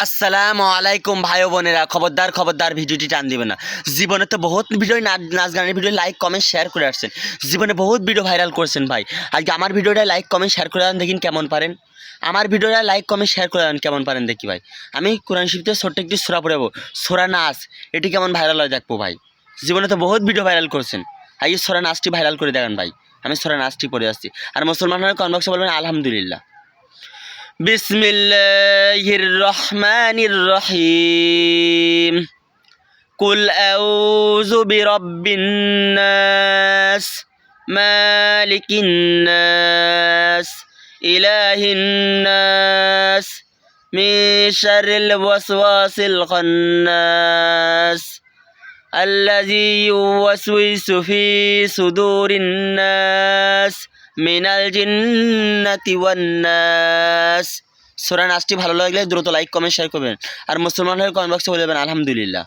আসসালামু আলাইকুম ভাই ও বোনেরা, খবরদার খবরদার ভিডিওটি টান দিবেন না। জীবনে তো বহুত ভিডিও নাচ গানের ভিডিও লাইক কমেন্ট শেয়ার করে আসছেন, জীবনে বহুত ভিডিও ভাইরাল করছেন ভাই। আজকে আমার ভিডিওটা লাইক কমেন্ট শেয়ার করে দেন, দেখিন কেমন পারেন। আমার ভিডিওটা লাইক কমেন্ট শেয়ার করে দেন কেমন পারেন দেখি ভাই। আমি কোরআন শরীফতে ছোট্ট একটি সূরা পড়াবো, সূরা নাস। এটি কেমন ভাইরাল হয় দেখবো ভাই। জীবনে তো বহুত ভিডিও ভাইরাল করছেন, আজকে সূরা নাসটি ভাইরাল করে দেখান ভাই। আমি সূরা নাসটি পড়ে আসছি, আর মুসলমান হলে কমেন্ট বক্সে বলবেন আলহামদুলিল্লাহ। بسم الله الرحمن الرحيم قل أعوذ برب الناس مالك الناس إله الناس من شر الوسواس الخناس الذي يوسوس في صدور الناس মিনাল জিন্নাতি ওয়ান নাস। সূরা নাসটি ভালো লাগলে দ্রুত লাইক কমেন্ট শেয়ার করবেন, আর মুসলমান হলে কমেন্ট বক্সে বলে দেবেন আলহামদুলিল্লাহ।